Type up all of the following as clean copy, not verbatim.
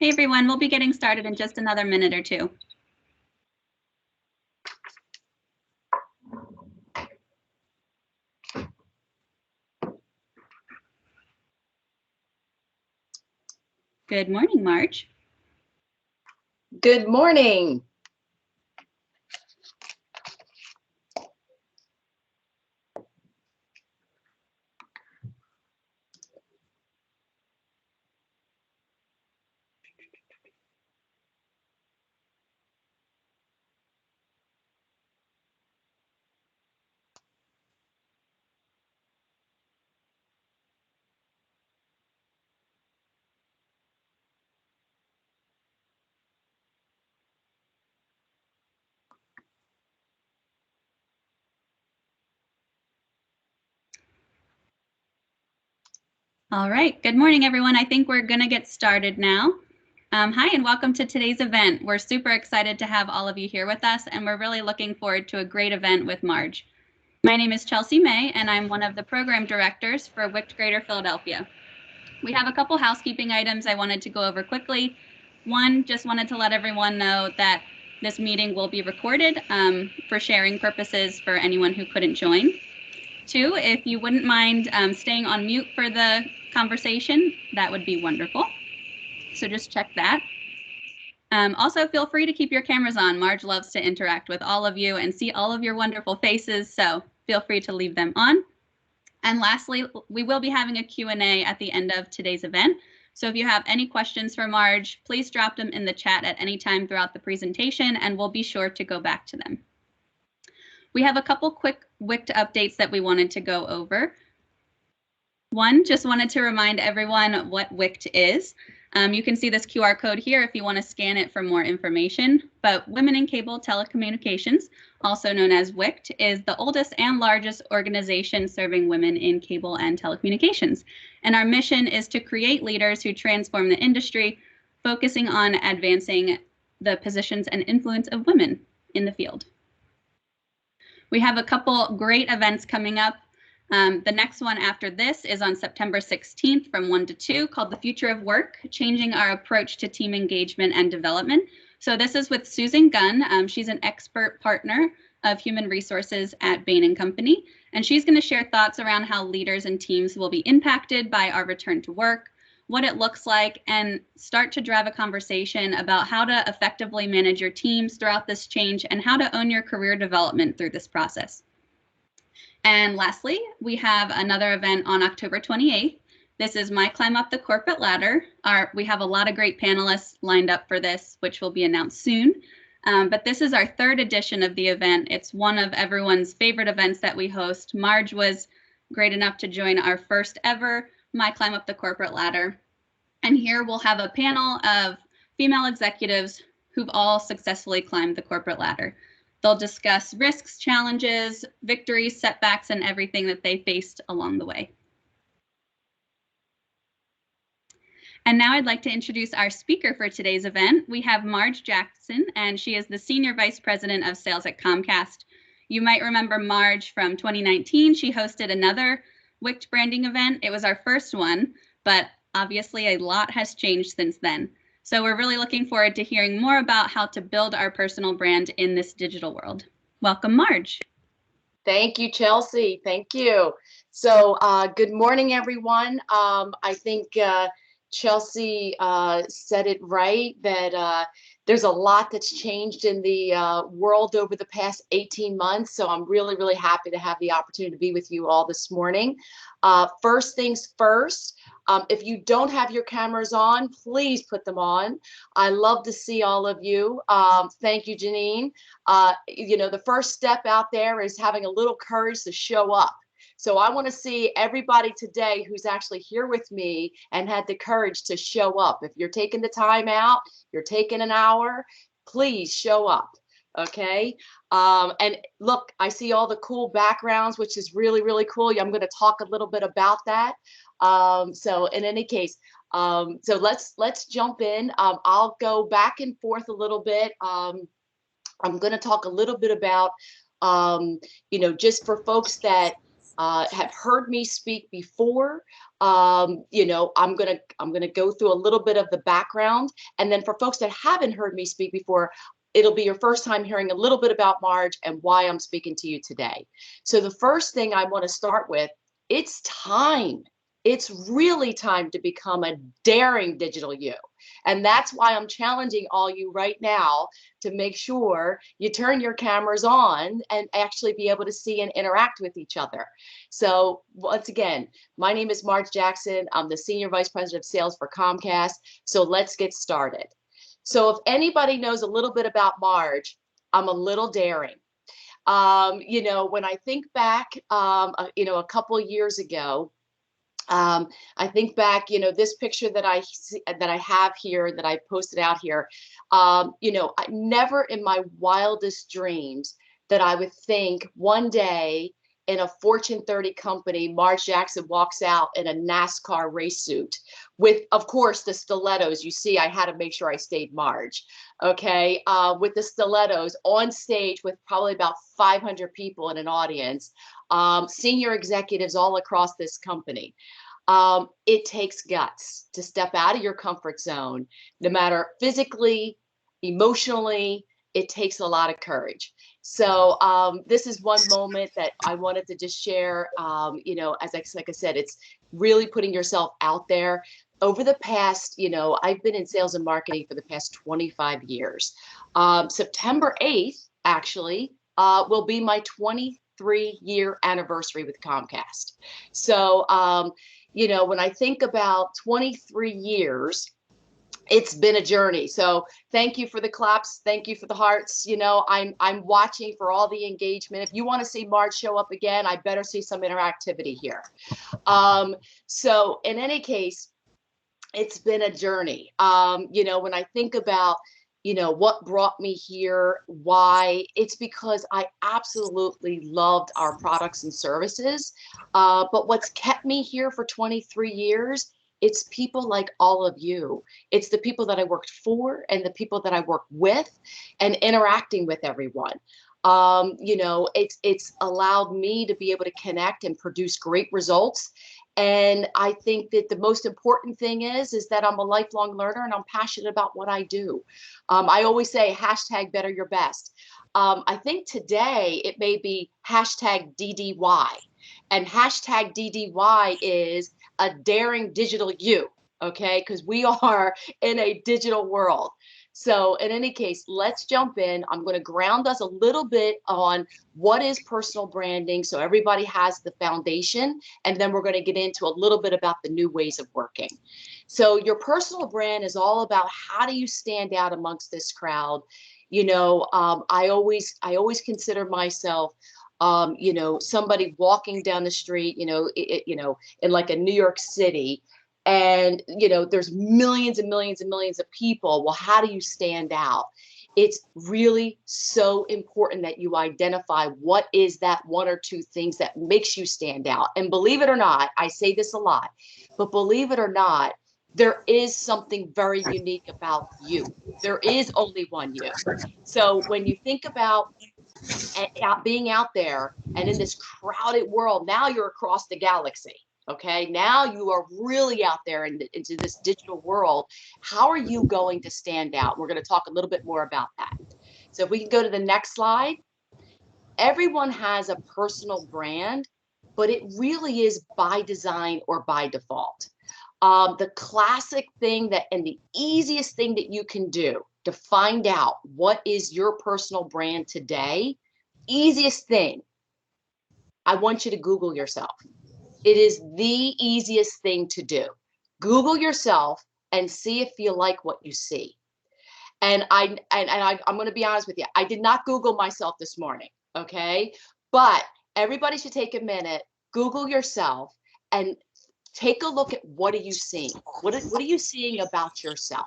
Hey everyone, we'll be getting started in just another minute or two. Good morning, Marge. Good morning. All right, good morning, everyone. I think we're going to get started now. Hi, and welcome to today's event. We're super excited to have all of you here with us, and we're really looking forward to a great event with Marge. My name is Chelsea May, and I'm one of the program directors for WICT Greater Philadelphia. We have a couple housekeeping items I wanted to go over quickly. One, just wanted to let everyone know that this meeting will be recorded for sharing purposes for anyone who couldn't join. Two, if you wouldn't mind staying on mute for the conversation, that would be wonderful. So just check that. Also, feel free to keep your cameras on. Marge loves to interact with all of you and see all of your wonderful faces, so feel free to leave them on. And lastly, we will be having a Q&A at the end of today's event. So if you have any questions for Marge, please drop them in the chat at any time throughout the presentation, and we'll be sure to go back to them. We have a couple quick WICT updates that we wanted to go over. One, just wanted to remind everyone what WICT is. You can see this QR code here if you want to scan it for more information, but Women in Cable Telecommunications, also known as WICT, is the oldest and largest organization serving women in cable and telecommunications. And our mission is to create leaders who transform the industry, focusing on advancing the positions and influence of women in the field. We have a couple great events coming up. The next one after this is on September 16th from 1 to 2 called The Future of Work, Changing Our Approach to Team Engagement and Development. So this is with Susan Gunn. She's an expert partner of human resources at Bain & Company, and she's going to share thoughts around how leaders and teams will be impacted by our return to work, what it looks like, and start to drive a conversation about how to effectively manage your teams throughout this change and how to own your career development through this process. And lastly, we have another event on October 28th. This is My Climb Up the Corporate Ladder. We have a lot of great panelists lined up for this, which will be announced soon. But this is our third edition of the event. It's one of everyone's favorite events that we host. Marge was great enough to join our first ever My Climb Up the Corporate Ladder. And here we'll have a panel of female executives who've all successfully climbed the corporate ladder. They'll discuss risks, challenges, victories, setbacks, and everything that they faced along the way. And now I'd like to introduce our speaker for today's event. We have Marge Jackson, and she is the Senior Vice President of Sales at Comcast. You might remember Marge from 2019. She hosted another WICT branding event. It was our first one, but obviously a lot has changed since then. So we're really looking forward to hearing more about how to build our personal brand in this digital world. Welcome, Marge. Thank you, Chelsea. Thank you. So good morning, everyone. I think Chelsea said it right, that there's a lot that's changed in the world over the past 18 months. So I'm really, really happy to have the opportunity to be with you all this morning. First things first, if you don't have your cameras on, please put them on. I love to see all of you. Thank you, Janine. You know, the first step out there is having a little courage to show up. So I want to see everybody today who's actually here with me and had the courage to show up. If you're taking the time out, you're taking an hour, please show up. Okay. And look, I see all the cool backgrounds, which is really, really cool. I'm going to talk a little bit about that. So in any case, so let's jump in. I'll go back and forth a little bit. I'm going to talk a little bit about, you know, just for folks that have heard me speak before, you know, I'm gonna go through a little bit of the background, and then for folks that haven't heard me speak before, it'll be your first time hearing a little bit about Marge and why I'm speaking to you today. So the first thing I want to start with, it's time. It's really time to become a daring digital you. And that's why I'm challenging all you right now to make sure you turn your cameras on and actually be able to see and interact with each other. So once again, my name is Marge Jackson. I'm the Senior Vice President of Sales for Comcast. So let's get started. So if anybody knows a little bit about Marge, I'm a little daring. You know, when I think back, you know, a couple of years ago, I think back, you know, this picture that I have here, that I posted out here, you know, I never in my wildest dreams that I would think one day in a Fortune 30 company, Marge Jackson walks out in a NASCAR race suit with, of course, the stilettos. You see, I had to make sure I stayed Marge, okay, with the stilettos on stage with probably about 500 people in an audience, senior executives all across this company. It takes guts to step out of your comfort zone, no matter physically, emotionally, it takes a lot of courage. So this is one moment that I wanted to just share. You know, like I said, it's really putting yourself out there. Over the past, you know, I've been in sales and marketing for the past 25 years. September 8th, actually, will be my 23-year anniversary with Comcast. So, you know, when I think about 23 years, it's been a journey. So thank you for the claps. Thank you for the hearts. You know, I'm watching for all the engagement. If you want to see Marge show up again, I better see some interactivity here. So in any case, it's been a journey. You know, when I think about, you know, what brought me here, why, it's because I absolutely loved our products and services. But what's kept me here for 23 years, it's people like all of you. It's the people that I worked for and the people that I work with and interacting with everyone. You know, it's allowed me to be able to connect and produce great results. And I think that the most important thing is that I'm a lifelong learner and I'm passionate about what I do. I always say hashtag better your best. I think today it may be hashtag DDY, and hashtag DDY is a daring digital you. Okay, because we are in a digital world. So in any case, let's jump in. I'm going to ground us a little bit on what is personal branding, so everybody has the foundation, and then we're going to get into a little bit about the new ways of working. So your personal brand is all about how do you stand out amongst this crowd. You know, I always consider myself, you know, somebody walking down the street, you know, in like a New York City, and you know, there's millions and millions and millions of people. Well, how do you stand out? It's really so important that you identify what is that one or two things that makes you stand out. And believe it or not, I say this a lot, but believe it or not, there is something very unique about you. There is only one you. So when you think about being out there and in this crowded world, now you're across the galaxy. Okay, now you are really out there into this digital world. How are you going to stand out? We're going to talk a little bit more about that. So if we can go to the next slide. Everyone has a personal brand, but it really is by design or by default. The classic thing that, and the easiest thing that you can do to find out what is your personal brand today, easiest thing, I want you to Google yourself. It is the easiest thing to do. Google yourself and see if you like what you see. And I'm going to be honest with you. I did not Google myself this morning. Okay. But everybody should take a minute, Google yourself, and take a look at what are you seeing? What are you seeing about yourself?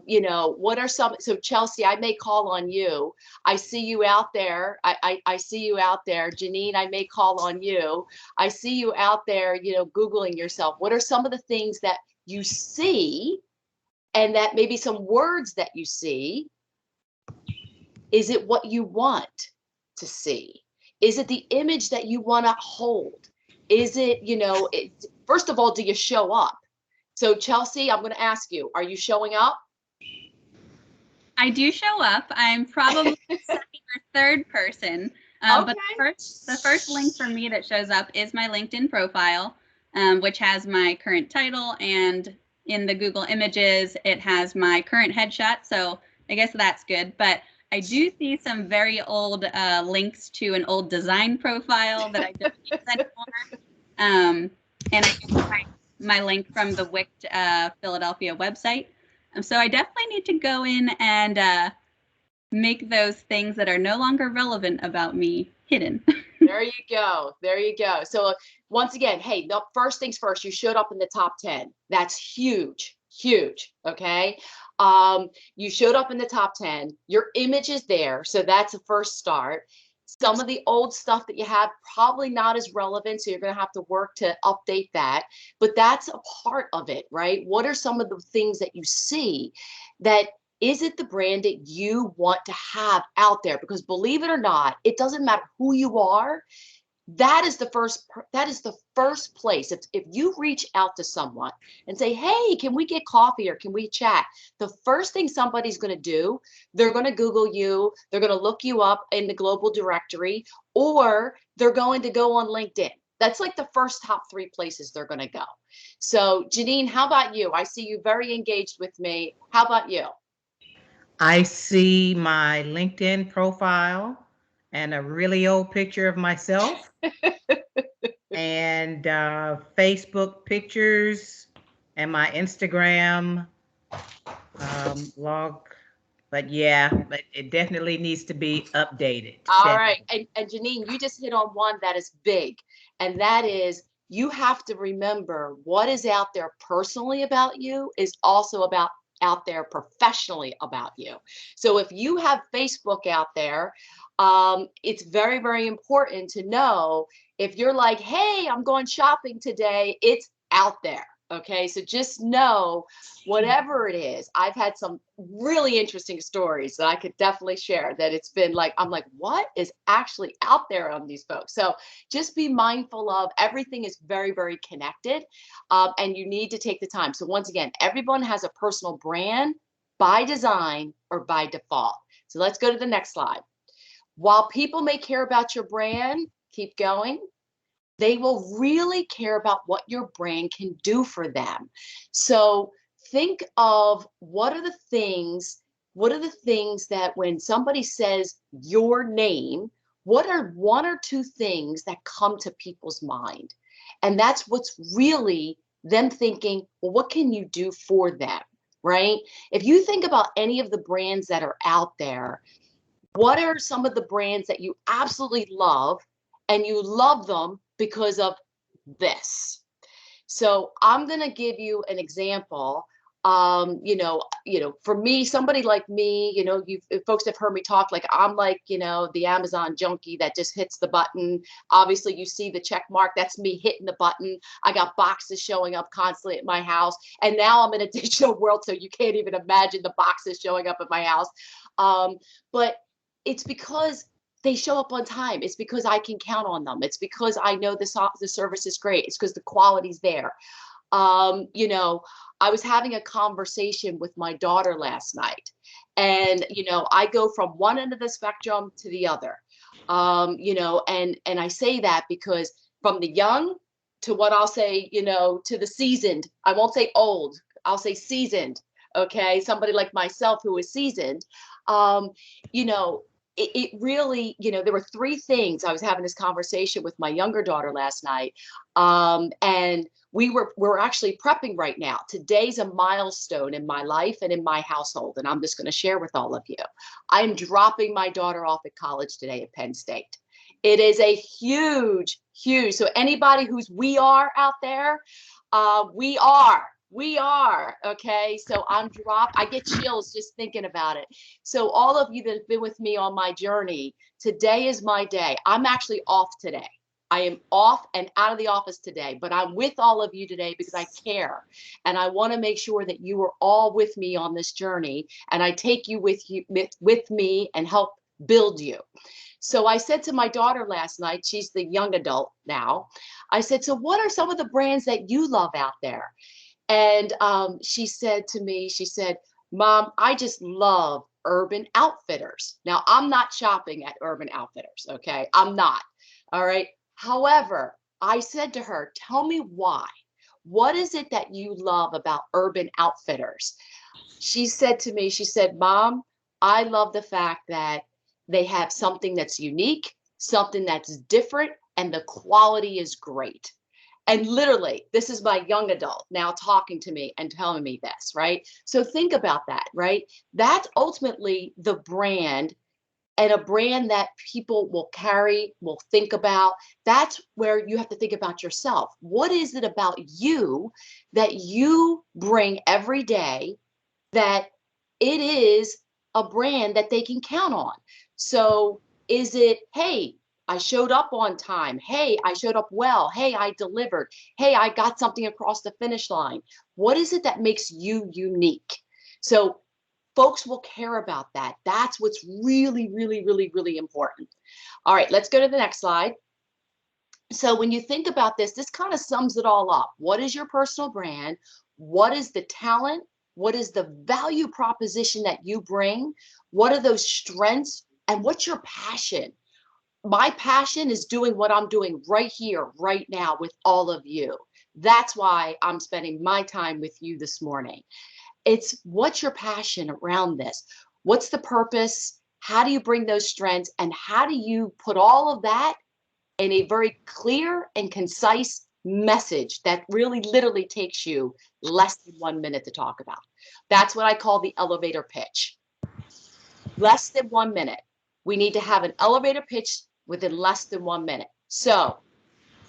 You know, what are some, so Chelsea, I may call on you. I see you out there. I see you out there. Janine, I may call on you. I see you out there, you know, Googling yourself. What are some of the things that you see, and that maybe some words that you see? Is it what you want to see? Is it the image that you want to hold? Is it, first of all, do you show up? So Chelsea, I'm going to ask you, are you showing up? I do show up. I'm probably the second or third person. But Okay. the first link for me that shows up is my LinkedIn profile, which has my current title, and in the Google Images, it has my current headshot. So I guess that's good. But I do see some very old links to an old design profile that I don't use anymore. And I can find my link from the WICT Philadelphia website. So I definitely need to go in and make those things that are no longer relevant about me hidden. There you go. There you go. So once again, hey, the first things first, you showed up in the top 10. That's huge, huge. Okay. You showed up in the top 10. Your image is there. So that's a first start. Some of the old stuff that you have probably not as relevant. So you're going to have to work to update that. But that's a part of it, right? What are some of the things that you see that is it the brand that you want to have out there? Because believe it or not, it doesn't matter who you are. That is the first place. If you reach out to someone and say, hey, can we get coffee or can we chat? The first thing somebody's going to do, they're going to Google you, they're going to look you up in the global directory, or they're going to go on LinkedIn. That's like the first top 3 places they're going to go. So Janine, how about you? I see you very engaged with me. How about you? I see my LinkedIn profile and a really old picture of myself and Facebook pictures and my Instagram log. But yeah, but it definitely needs to be updated. All right. And Janine, you just hit on one that is big, and that is you have to remember what is out there personally about you is also about out there professionally about you. So if you have Facebook out there, it's very, very important to know if you're like, hey, I'm going shopping today, it's out there. Okay. So just know whatever it is. I've had some really interesting stories that I could definitely share that it's been like, I'm like, what is actually out there on these folks? So just be mindful of everything is very, very connected, and you need to take the time. So once again, everyone has a personal brand by design or by default. So let's go to the next slide. While people may care about your brand, keep going, they will really care about what your brand can do for them. So think of what are the things that when somebody says your name, what are 1 or 2 things that come to people's mind? And that's what's really them thinking, well, what can you do for them, right? If you think about any of the brands that are out there, what are some of the brands that you absolutely love and you love them because of this? So I'm going to give you an example. For me, somebody like me, you folks have heard me talk like I'm like, the Amazon junkie that just hits the button. Obviously, you see the check mark. That's me hitting the button. I got boxes showing up constantly at my house. And now I'm in a digital world, so you can't even imagine the boxes showing up at my house. But it's because they show up on time. It's because I can count on them. It's because I know the service is great. It's because the quality's there. I was having a conversation with my daughter last night, and I go from one end of the spectrum to the other. And I say that because from the young to what I'll say, to the seasoned. I won't say old. I'll say seasoned. Okay, somebody like myself who is seasoned. Um, you know, it really, there were 3 things. I was having this conversation with my younger daughter last night, and we're actually prepping right now. Today's a milestone in my life and in my household, and I'm just going to share with all of you. I'm dropping my daughter off at college today at Penn State. It is a huge, huge. So anybody who's we are out there, we are. We are, okay? So I get chills just thinking about it. So all of you that have been with me on my journey, today is my day. I'm actually off today. I am off and out of the office today, but I'm with all of you today because I care. And I want to make sure that you are all with me on this journey. And I take you with me and help build you. So I said to my daughter last night, she's the young adult now. I said, so what are some of the brands that you love out there? And she said to me, she said, Mom, I just love Urban Outfitters. Now, I'm not shopping at Urban Outfitters, okay? I'm not. All right. However, I said to her, tell me why. What is it that you love about Urban Outfitters? She said to me, she said, Mom, I love the fact that they have something that's unique, something that's different, and the quality is great. And literally, this is my young adult now talking to me and telling me this, right? So think about that, right? That's ultimately the brand, and a brand that people will carry, will think about. That's where you have to think about yourself. What is it about you that you bring every day that it is a brand that they can count on? So is it, hey, I showed up on time. Hey, I showed up well. Hey, I delivered. Hey, I got something across the finish line. What is it that makes you unique? So folks will care about that. That's what's really, really, really, really important. All right, let's go to the next slide. So when you think about this, this kind of sums it all up. What is your personal brand? What is the talent? What is the value proposition that you bring? What are those strengths? And what's your passion? My passion is doing what I'm doing right here, right now with all of you. That's why I'm spending my time with you this morning. It's what's your passion around this? What's the purpose? How do you bring those strengths? And how do you put all of that in a very clear and concise message that really literally takes you less than 1 minute to talk about? That's what I call the elevator pitch. Less than 1 minute. We need to have an elevator pitch within less than 1 minute. So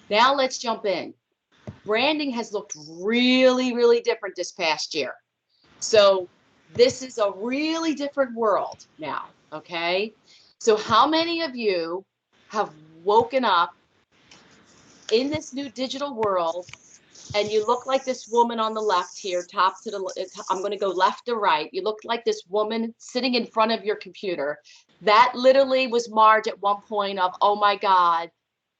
now let's jump in. Branding has looked really, really different this past year. So this is a really different world now, okay? So how many of you have woken up in this new digital world and you look like this woman on the left here, top to the, I'm going to go left to right. You look like this woman sitting in front of your computer. That literally was Marge at one point of, oh my God,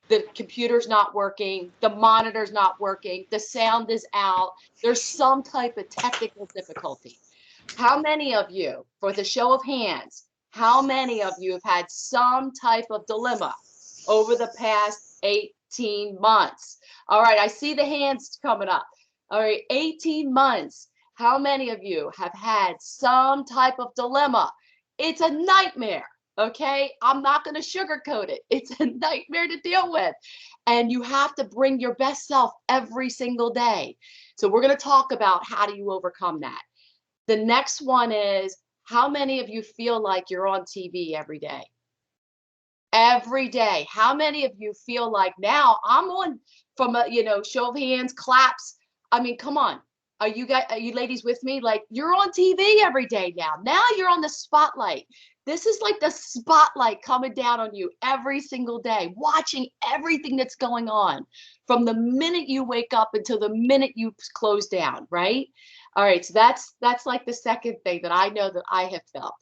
the computer's not working, the monitor's not working, the sound is out. There's some type of technical difficulty. How many of you, for the show of hands, how many of you have had some type of dilemma over the past 18 months? All right, I see the hands coming up. All right, 18 months. How many of you have had some type of dilemma? It's a nightmare, okay? I'm not going to sugarcoat it. It's a nightmare to deal with. And you have to bring your best self every single day. So we're going to talk about how do you overcome that. The next one is, how many of you feel like you're on TV every day? Every day. How many of you feel like now I'm on, from a, show of hands, claps? I mean, come on. Are you ladies with me? Like, you're on TV every day now. Now you're on the spotlight. This is like the spotlight coming down on you every single day, watching everything that's going on from the minute you wake up until the minute you close down, right? All right, so that's like the second thing that I know that I have felt.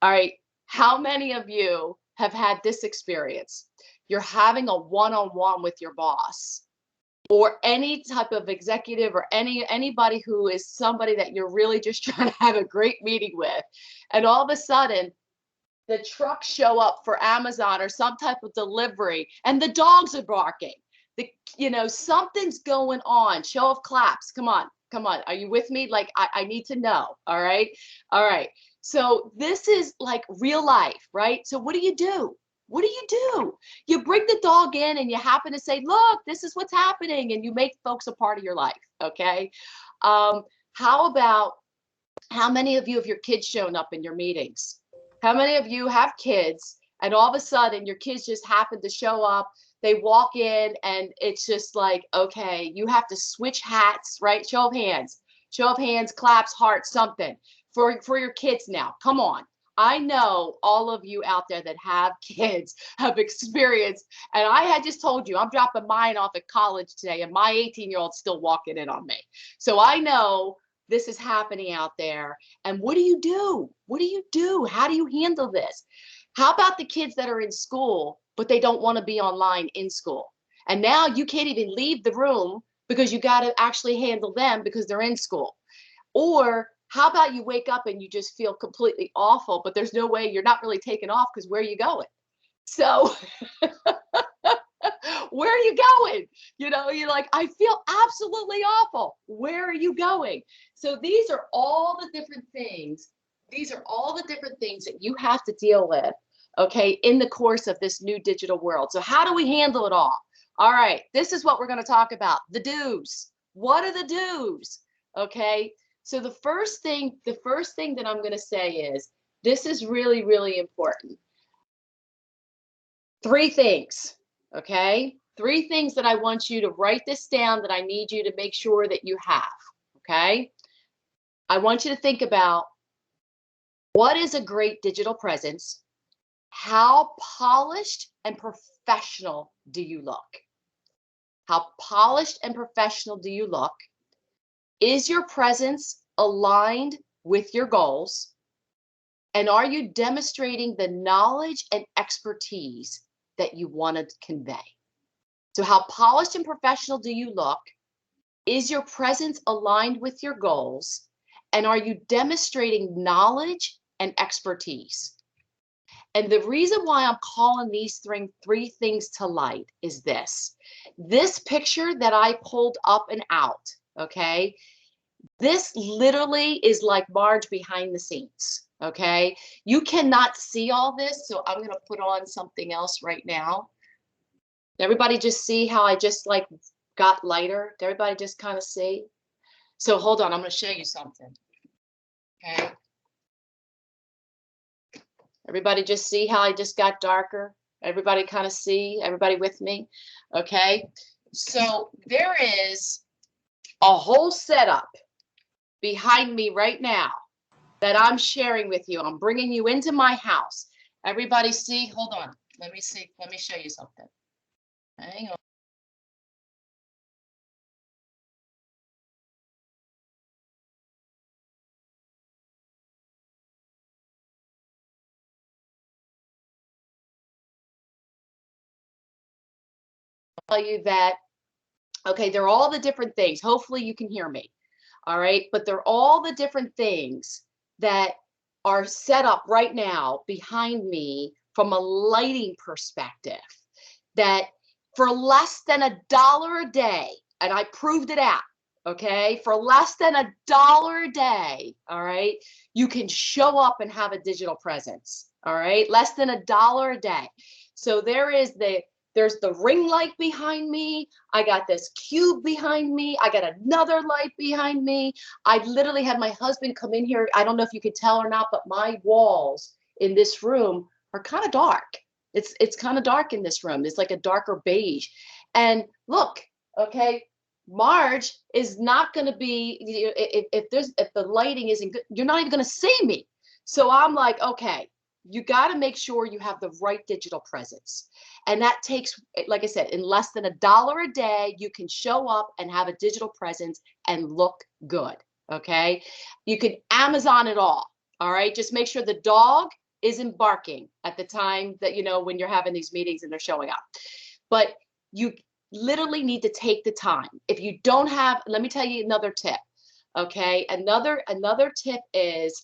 All right, how many of you have had this experience? You're having a one-on-one with your boss or any type of executive or anybody who is somebody that you're really just trying to have a great meeting with. And all of a sudden, the trucks show up for Amazon or some type of delivery and the dogs are barking. Something's going on. Show of claps. Come on. Are you with me? Like, I need to know. All right. So this is like real life, right? So what do you do? You bring the dog in and you happen to say, look, this is what's happening. And you make folks a part of your life. Okay. How about, how many of you have your kids shown up in your meetings? How many of you have kids and all of a sudden your kids just happen to show up? They walk in and it's just like, okay, you have to switch hats, right? Show of hands, claps, hearts, something for your kids now. Come on. I know all of you out there that have kids have experienced, and I had just told you, I'm dropping mine off at college today and my 18-year-old's still walking in on me. So I know this is happening out there. And what do you do? How do you handle this? How about the kids that are in school, but they don't want to be online in school? And now you can't even leave the room because you got to actually handle them because they're in school. Or how about you wake up and you just feel completely awful, but there's no way, you're not really taking off because where are you going? So where are you going? You know, you're like, I feel absolutely awful. Where are you going? So these are all the different things. These are all the different things that you have to deal with, okay, in the course of this new digital world. So how do we handle it all? All right, this is what we're going to talk about, the do's. What are the do's? Okay, so the first thing that I'm going to say is, this is really, really important. Three things, okay? Three things that I want you to write this down, that I need you to make sure that you have, okay? I want you to think about, what is a great digital presence? How polished and professional do you look? How polished and professional do you look? Is your presence aligned with your goals? And are you demonstrating the knowledge and expertise that you want to convey? So how polished and professional do you look? Is your presence aligned with your goals? And are you demonstrating knowledge and expertise? And the reason why I'm calling these three things to light is this. This picture that I pulled up and out, okay? This literally is like Marge behind the scenes, okay? You cannot see all this, so I'm going to put on something else right now. Everybody just see how I just like got lighter? Did everybody just kind of see? So hold on, I'm going to show you something. Okay. Everybody just see how I just got darker? Everybody kind of see? Everybody with me? Okay. So there is a whole setup behind me right now that I'm sharing with you. I'm bringing you into my house. Everybody see? Hold on. Let me see. Let me show you something. Hang on. Tell you that, okay, they're all the different things. Hopefully you can hear me. All right. But they're all the different things that are set up right now behind me from a lighting perspective, that for less than $1 a day, and I proved it out, okay, for less than $1 a day, all right, you can show up and have a digital presence, all right, less than $1 a day. So there's the ring light behind me. I got this cube behind me. I got another light behind me. I literally had my husband come in here. I don't know if you could tell or not, but my walls in this room are kind of dark. It's kind of dark in this room. It's like a darker beige. And look, okay, Marge is not going to be, if the lighting isn't good, you're not even going to see me. So I'm like, okay, you got to make sure you have the right digital presence. And that takes, like I said, in less than $1 a day, you can show up and have a digital presence and look good. Okay. You can Amazon it all. All right. Just make sure the dog isn't barking at the time that, you know, when you're having these meetings and they're showing up. But you literally need to take the time. If you don't have, let me tell you another tip. Okay. Another tip is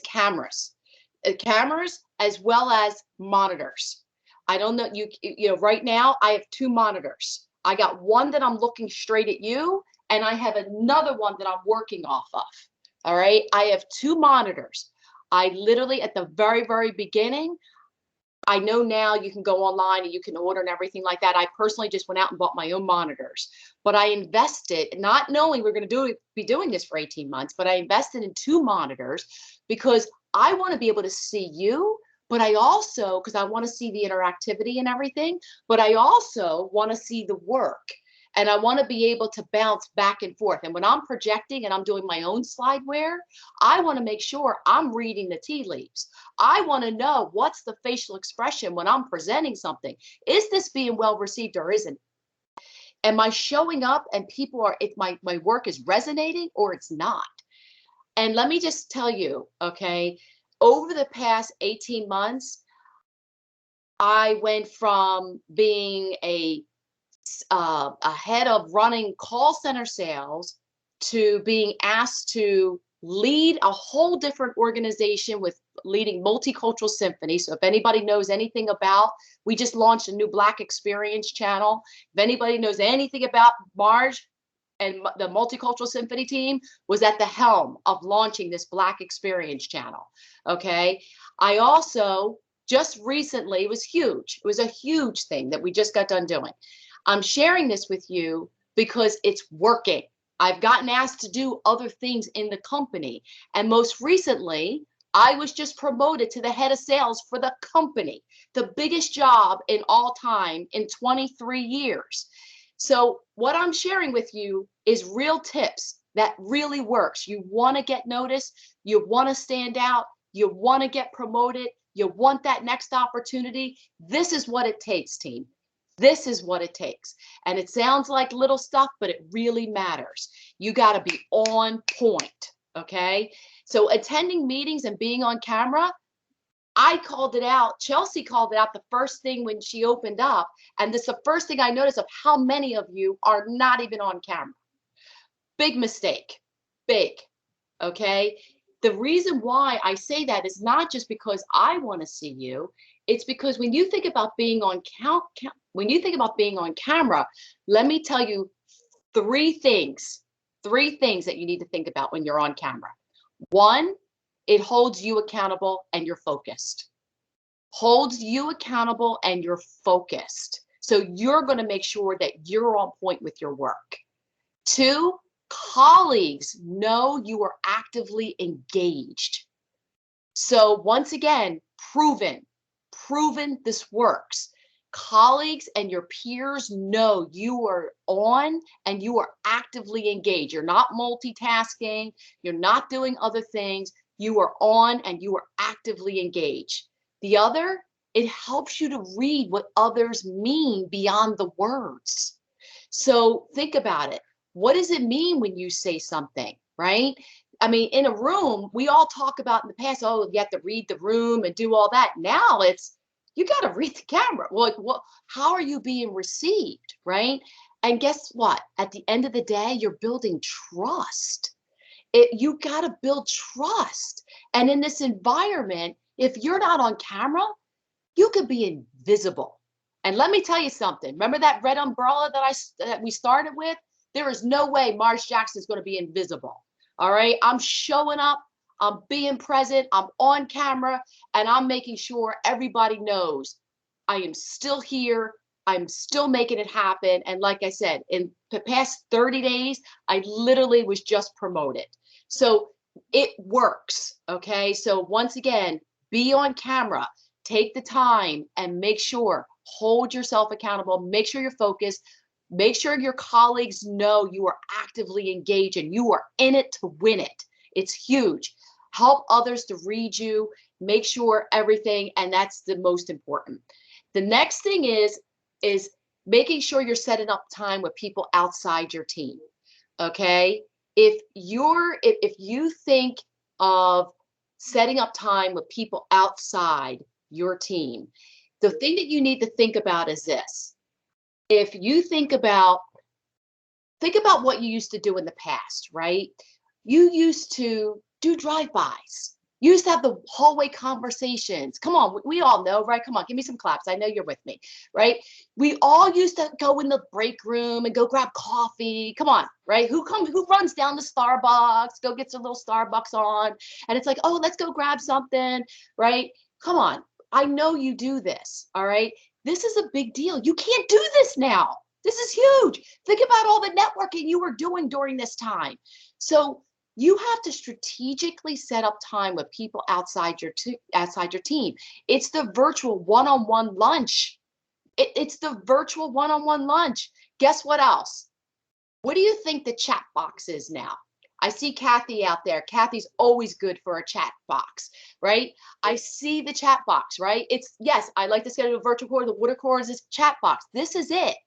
cameras. Cameras as well as monitors. I don't know, you know, right now I have 2 monitors. I got one that I'm looking straight at you, and I have another one that I'm working off of. All right. I have 2 monitors. I literally, at the very, very beginning, I know now you can go online and you can order and everything like that. I personally just went out and bought my own monitors, but I invested, not knowing we're going to be doing this for 18 months, but I invested in 2 monitors because I want to be able to see you, but I also, because I want to see the interactivity and everything, but I also want to see the work. And I want to be able to bounce back and forth. And when I'm projecting and I'm doing my own slideware, I want to make sure I'm reading the tea leaves. I want to know what's the facial expression when I'm presenting something. Is this being well received or isn't? Am I showing up and people are, if my work is resonating or it's not? And let me just tell you, okay, over the past 18 months, I went from being a head of running call center sales to being asked to lead a whole different organization with leading Multicultural Symphony. So if anybody knows anything about, we just launched a new Black Experience channel. If anybody knows anything about Marge and the Multicultural Symphony team, was at the helm of launching this Black Experience channel. Okay. I also just recently, it was huge. It was a huge thing that we just got done doing. I'm sharing this with you because it's working. I've gotten asked to do other things in the company. And most recently, I was just promoted to the head of sales for the company, the biggest job in all time in 23 years. So what I'm sharing with you is real tips that really works. You want to get noticed, you want to stand out, you want to get promoted, you want that next opportunity. This is what it takes, team. This is what it takes. And it sounds like little stuff, but it really matters. You got to be on point, okay? So attending meetings and being on camera, I called it out. Chelsea called it out the first thing when she opened up. And this is the first thing I noticed of how many of you are not even on camera. Big mistake, big, okay? The reason why I say that is not just because I want to see you. It's because when you think about being on camera, let me tell you three things that you need to think about when you're on camera. One, it holds you accountable and you're focused. Holds you accountable and you're focused. So you're going to make sure that you're on point with your work. Two, colleagues know you are actively engaged. So once again, proven this works. Colleagues and your peers know you are on and you are actively engaged. You're not multitasking. You're not doing other things. You are on and you are actively engaged. The other, it helps you to read what others mean beyond the words. So think about it. What does it mean when you say something, right? I mean, in a room, we all talk about in the past, oh, you have to read the room and do all that. Now it's, you got to read the camera. Well, like, how are you being received, right? And guess what? At the end of the day, you're building trust. You got to build trust. And in this environment, if you're not on camera, you could be invisible. And let me tell you something. Remember that red umbrella that we started with? There is no way Marge Jackson is going to be invisible. All right. I'm showing up. I'm being present. I'm on camera and I'm making sure everybody knows I am still here. I'm still making it happen. And like I said, in the past 30 days, I literally was just promoted. So it works. Okay. So once again, be on camera, take the time and make sure, hold yourself accountable, make sure you're focused. Make sure your colleagues know you are actively engaged and you are in it to win it. It's huge. Help others to read you, make sure everything, and that's the most important. The next thing is making sure you're setting up time with people outside your team. Okay? If you think of setting up time with people outside your team, the thing that you need to think about is this. If you think about what you used to do in the past, right? You used to do drive-bys. You used to have the hallway conversations. Come on, we all know, right? Come on, give me some claps. I know you're with me, right? We all used to go in the break room and go grab coffee. Come on, right? Who runs down to Starbucks, go get some little Starbucks on, and it's like, oh, let's go grab something, right? Come on, I know you do this, all right? This is a big deal. You can't do this now. This is huge. Think about all the networking you were doing during this time. So you have to strategically set up time with people outside your team. It's the virtual one-on-one lunch. It's the virtual one-on-one lunch. Guess what else? What do you think the chat box is now? I see Kathy out there. Kathy's always good for a chat box, right? I see the chat box, right? It's, yes, I like to schedule a virtual core. The water core is this chat box. This is it.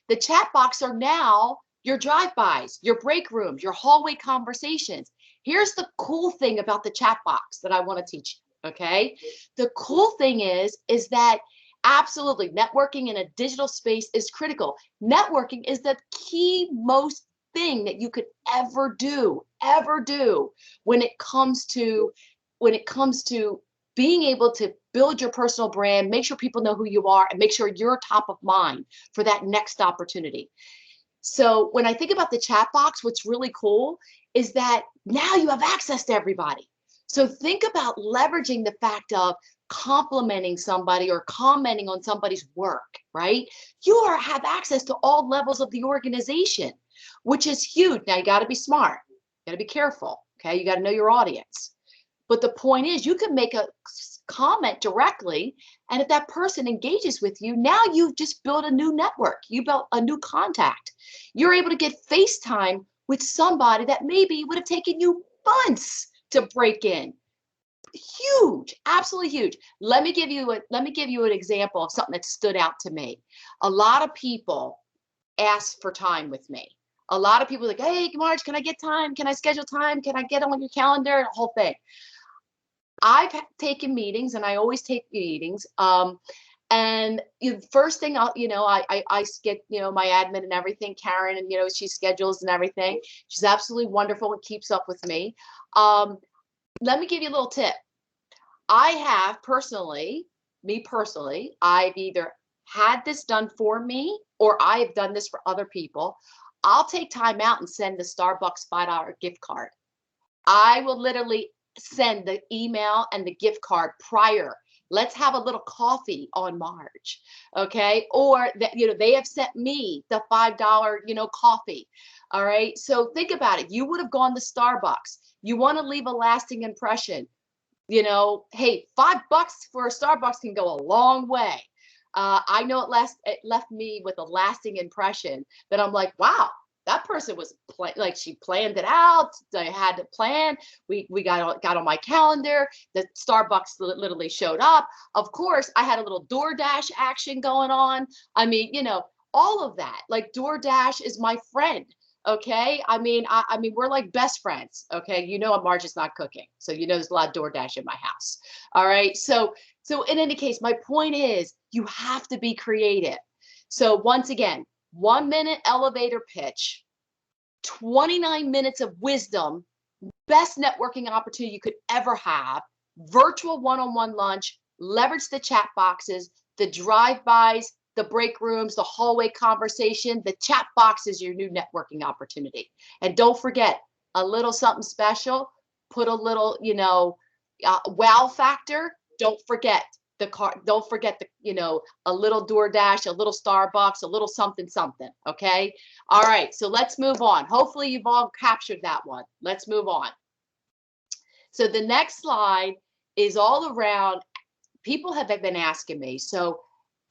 The chat box are now your drive-bys, your break rooms, your hallway conversations. Here's the cool thing about the chat box that I want to teach you. Okay. The cool thing is that absolutely networking in a digital space is critical. Networking is the key most thing that you could ever do when it comes to being able to build your personal brand, make sure people know who you are, and make sure you're top of mind for that next opportunity. So when I think about the chat box, what's really cool is that now you have access to everybody. So think about leveraging the fact of complimenting somebody or commenting on somebody's work, right? Have access to all levels of the organization, which is huge. Now you got to be smart, you got to be careful. Okay, you got to know your audience. But the point is, you can make a comment directly, and if that person engages with you, now you've just built a new network. You built a new contact. You're able to get FaceTime with somebody that maybe would have taken you months to break in. Huge, absolutely huge. Let me give you an example of something that stood out to me. A lot of people ask for time with me. A lot of people are like, hey, Marge, can I get time? Can I schedule time? Can I get on your calendar? The whole thing. I've taken meetings, and I always take meetings. And first thing I get, my admin and everything, Karen, and she schedules and everything. She's absolutely wonderful and keeps up with me. Let me give you a little tip. I have me personally, I've either had this done for me or I have done this for other people. I'll take time out and send the Starbucks $5 gift card. I will literally send the email and the gift card prior. Let's have a little coffee on Marge, okay? Or that they have sent me the $5 coffee. All right. So think about it. You would have gone to Starbucks. You want to leave a lasting impression. Hey, $5 for a Starbucks can go a long way. I know it left me with a lasting impression that I'm like, wow, that person was like, she planned it out. They had to plan. We got on my calendar. The Starbucks literally showed up. Of course, I had a little DoorDash action going on. I mean, all of that. Like DoorDash is my friend. Okay. I mean, we're like best friends. Okay. Marge is not cooking. So, there's a lot of DoorDash in my house. All right. So in any case, my point is you have to be creative. So once again, 1-minute elevator pitch, 29 minutes of wisdom, best networking opportunity you could ever have, virtual one-on-one lunch, leverage the chat boxes, the drive-bys, the break rooms, the hallway conversation. The chat box is your new networking opportunity. And don't forget, a little something special, put a little, wow factor. Don't forget don't forget a little DoorDash, a little Starbucks, a little something. Okay. All right. So let's move on. Hopefully you've all captured that one. Let's move on. So the next slide is all around, people have been asking me, so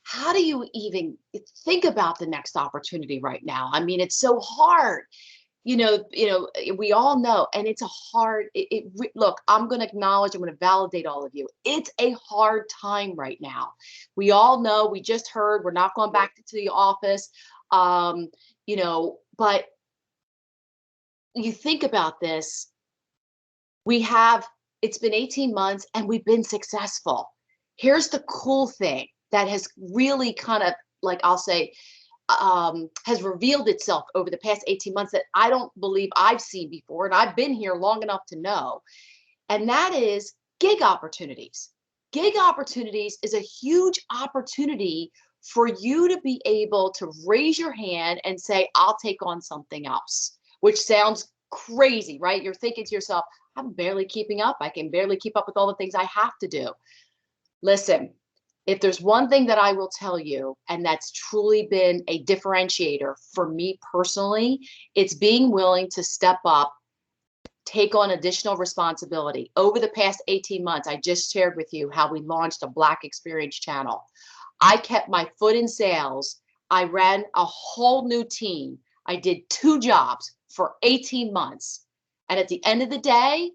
how do you even think about the next opportunity right now? I mean, it's so hard. We all know, and it's a hard, look, I'm going to acknowledge, I'm going to validate all of you. It's a hard time right now. We all know, we just heard, we're not going back to the office, but you think about this, it's been 18 months and we've been successful. Here's the cool thing that has really kind of, like I'll say, has revealed itself over the past 18 months that I don't believe I've seen before, and I've been here long enough to know, and that is gig opportunities. Gig opportunities is a huge opportunity for you to be able to raise your hand and say, I'll take on something else, which sounds crazy, right? You're thinking to yourself, I'm barely keeping up. I can barely keep up with all the things I have to do. Listen, if there's one thing that I will tell you, and that's truly been a differentiator for me personally, it's being willing to step up, take on additional responsibility. Over the past 18 months, I just shared with you how we launched a Black Experience channel. I kept my foot in sales. I ran a whole new team. I did 2 jobs for 18 months. And at the end of the day,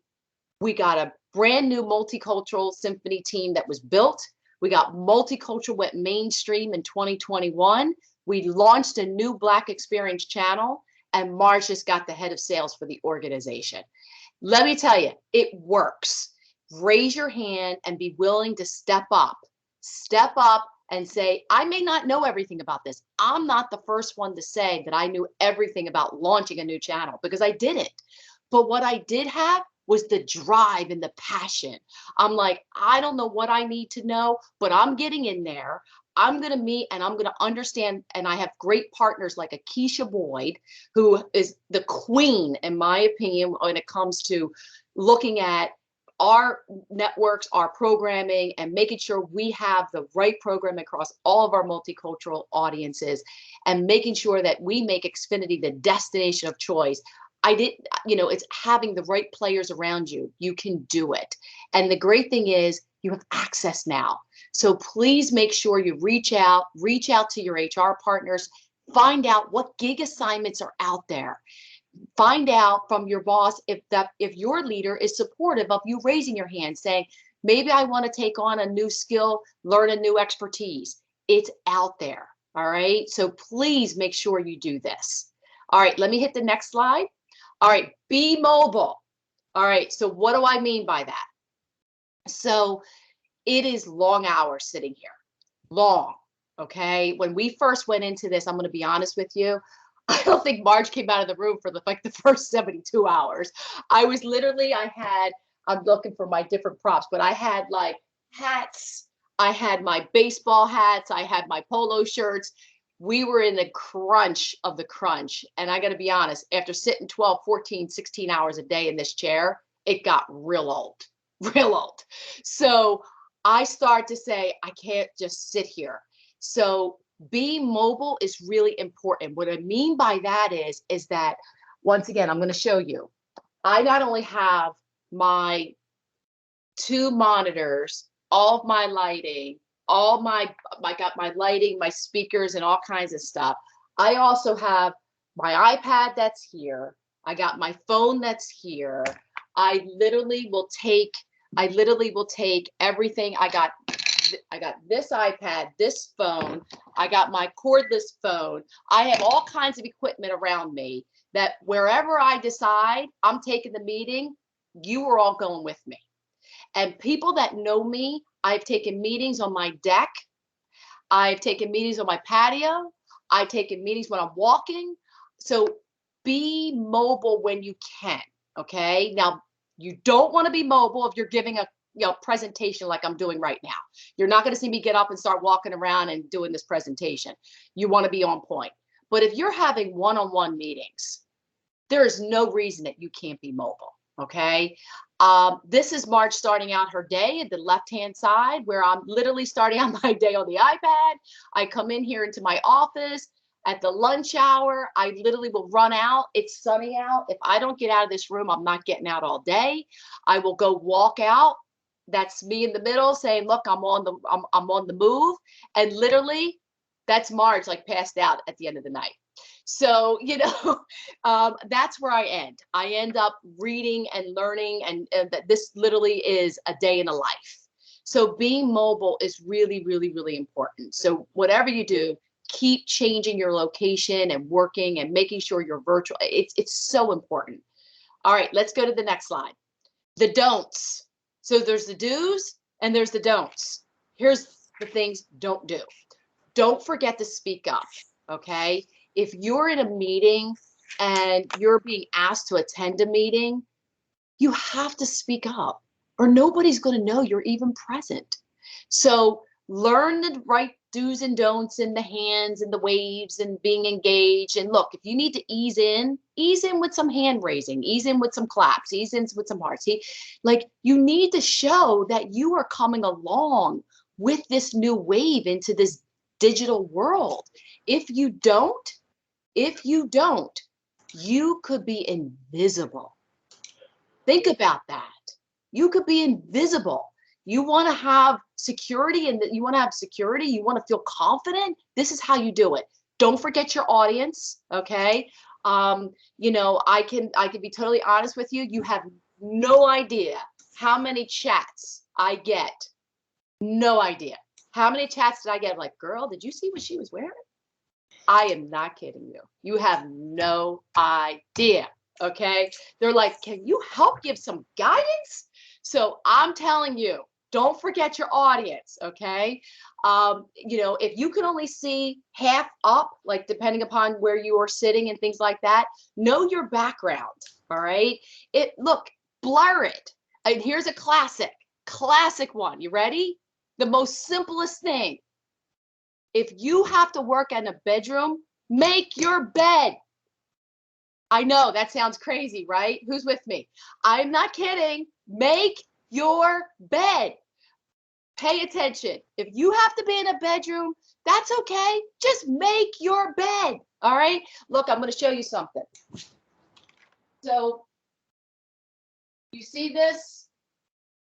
we got a brand new multicultural symphony team that was built. We got multicultural went mainstream in 2021. We launched a new Black Experience channel, and Marge just got the head of sales for the organization. Let me tell you, it works. raise your hand and be willing to step up and say, I may not know everything about this. I'm not the first one to say that I knew everything about launching a new channel, because I didn't. But what I did have was the drive and the passion. I'm like, I don't know what I need to know, but I'm getting in there. I'm going to meet and I'm going to understand. And I have great partners like Akeisha Boyd, who is the queen, in my opinion, when it comes to looking at our networks, our programming, and making sure we have the right program across all of our multicultural audiences, and making sure that we make Xfinity the destination of choice. It's having the right players around you. You can do it. And the great thing is you have access now. So please make sure you reach out to your HR partners, find out what gig assignments are out there. Find out from your boss if your leader is supportive of you raising your hand, saying, maybe I want to take on a new skill, learn a new expertise. It's out there. All right. So please make sure you do this. All right. Let me hit the next slide. All right. Be mobile. All right. So what do I mean by that? So it is long hours sitting here. Long. Okay. When we first went into this, I'm going to be honest with you, I don't think Marge came out of the room for the first 72 hours. I'm looking for my different props, but I had like hats. I had my baseball hats. I had my polo shirts. We were in the crunch of the crunch. And I got to be honest, after sitting 12, 14, 16 hours a day in this chair, it got real old. So I start to say, I can't just sit here. So being mobile is really important. What I mean by that is that, once again, I'm going to show you. I not only have my 2 monitors, all of my lighting, I got my lighting, my speakers, and all kinds of stuff. I also have my iPad that's here. I got my phone that's here. I literally will take everything. I got this iPad, this phone. I got my cordless phone. I have all kinds of equipment around me that wherever I decide I'm taking the meeting, you are all going with me. And people that know me, I've taken meetings on my deck. I've taken meetings on my patio. I've taken meetings when I'm walking. So be mobile when you can. Okay. Now, you don't want to be mobile if you're giving a presentation like I'm doing right now. You're not going to see me get up and start walking around and doing this presentation. You want to be on point. But if you're having one-on-one meetings, there is no reason that you can't be mobile. Okay. This is Marge starting out her day at the left-hand side, where I'm literally starting out my day on the iPad. I come in here into my office at the lunch hour. I literally will run out. It's sunny out. If I don't get out of this room, I'm not getting out all day. I will go walk out. That's me in the middle saying, look, I'm on the move. And literally that's Marge like passed out at the end of the night. So, that's where I end. I end up reading and learning, and that this literally is a day in a life. So being mobile is really, really, really important. So whatever you do, keep changing your location and working and making sure you're virtual. It's so important. All right, let's go to the next slide. The don'ts. So there's the do's and there's the don'ts. Here's the things don't do. Don't forget to speak up, okay? If you're in a meeting and you're being asked to attend a meeting, you have to speak up or nobody's going to know you're even present. So learn the right do's and don'ts and the hands and the waves and being engaged. And look, if you need to ease in with some hand raising, ease in with some claps, ease in with some hearts. You need to show that you are coming along with this new wave into this digital world. If you don't, you could be invisible. Think about that. You could be invisible. You want to have security, and you want to feel confident. This is how you do it. Don't forget your audience. Okay. I can be totally honest with you. You have no idea how many chats I get. No idea. How many chats did I get? Like, girl, did you see what she was wearing? I am not kidding you. You have no idea. Okay. They're like, can you help give some guidance? So I'm telling you, don't forget your audience, okay? If you can only see half up, like depending upon where you are sitting and things like that, know your background, all right? Look, blur it. And here's a classic one. You ready? The most simplest thing. If you have to work in a bedroom, make your bed. I know that sounds crazy, right? Who's with me? I'm not kidding. Make your bed. Pay attention. If you have to be in a bedroom, that's okay. Just make your bed. All right. Look, I'm going to show you something. So you see this?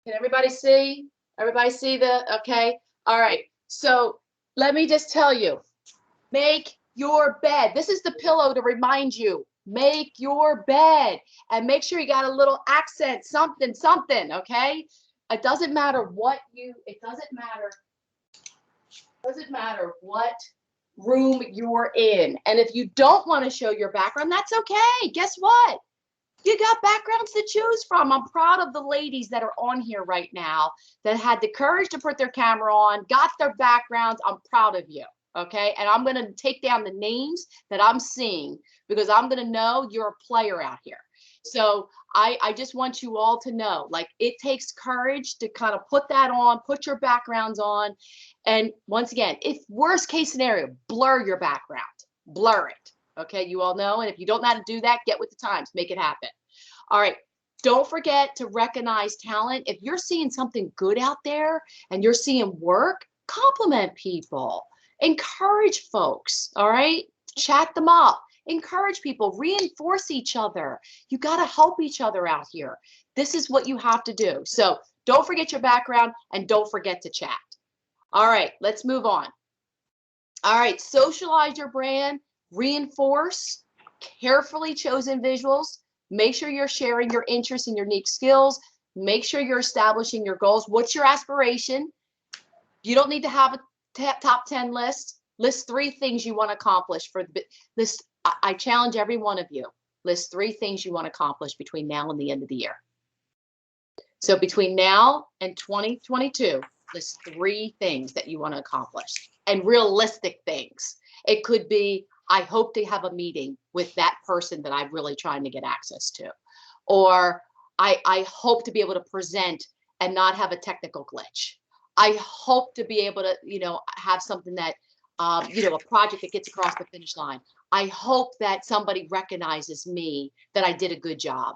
Can everybody see? Everybody see okay. All right. So let me just tell you, make your bed. This is the pillow to remind you. Make your bed and make sure you got a little accent, something, okay? It doesn't matter it doesn't matter what room you're in. And if you don't want to show your background, that's okay. Guess what? You got backgrounds to choose from. I'm proud of the ladies that are on here right now that had the courage to put their camera on, got their backgrounds. I'm proud of you. Okay. And I'm going to take down the names that I'm seeing because I'm going to know you're a player out here. So I just want you all to know, like, it takes courage to kind of put that on, put your backgrounds on. And once again, if worst case scenario, blur your background, blur it. Okay. You all know. And if you don't know how to do that, get with the times, make it happen. All right. Don't forget to recognize talent. If you're seeing something good out there and you're seeing work, compliment people. Encourage folks, all right? Chat them up. Encourage people. Reinforce each other. You got to help each other out here. This is what you have to do. So don't forget your background and don't forget to chat. All right, let's move on. All right, socialize your brand. Reinforce carefully chosen visuals. Make sure you're sharing your interests and your unique skills. Make sure you're establishing your goals. What's your aspiration? You don't need to have a top 10 list. List 3 things you want to accomplish for this. I challenge every one of you. List 3 things you want to accomplish between now and the end of the year. So between now and 2022, list 3 things that you want to accomplish and realistic things. It could be, I hope to have a meeting with that person that I'm really trying to get access to. Or I hope to be able to present and not have a technical glitch. I hope to be able to, have something that, a project that gets across the finish line. I hope that somebody recognizes me, that I did a good job.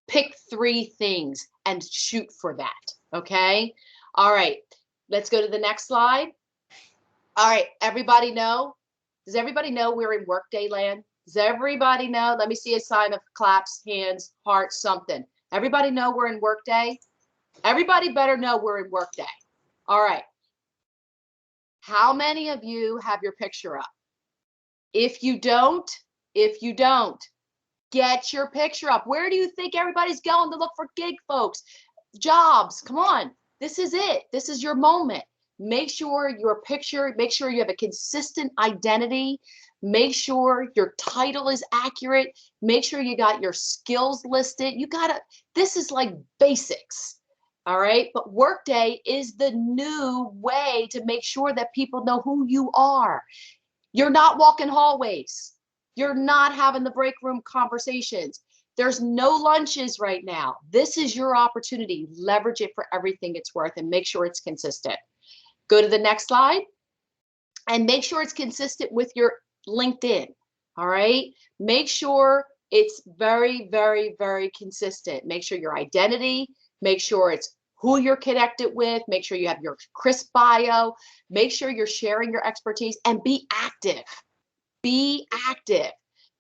Pick 3 things and shoot for that. Okay. All right. Let's go to the next slide. All right. Everybody know? Does everybody know we're in workday land? Does everybody know? Let me see a sign of claps, hands, hearts, something. Everybody know we're in workday? Everybody better know we're in workday. All right. How many of you have your picture up? If you don't, get your picture up. Where do you think everybody's going to look for gig, folks? Jobs, come on. This is it. This is your moment. Make sure your picture, make sure you have a consistent identity. Make sure your title is accurate. Make sure you got your skills listed. This is like basics. All right. But Workday is the new way to make sure that people know who you are. You're not walking hallways. You're not having the break room conversations. There's no lunches right now. This is your opportunity. Leverage it for everything it's worth and make sure it's consistent. Go to the next slide and make sure it's consistent with your LinkedIn. All right. Make sure it's very, very, very consistent. Make sure your identity, make sure it's who you're connected with, make sure you have your crisp bio, make sure you're sharing your expertise and be active. Be active.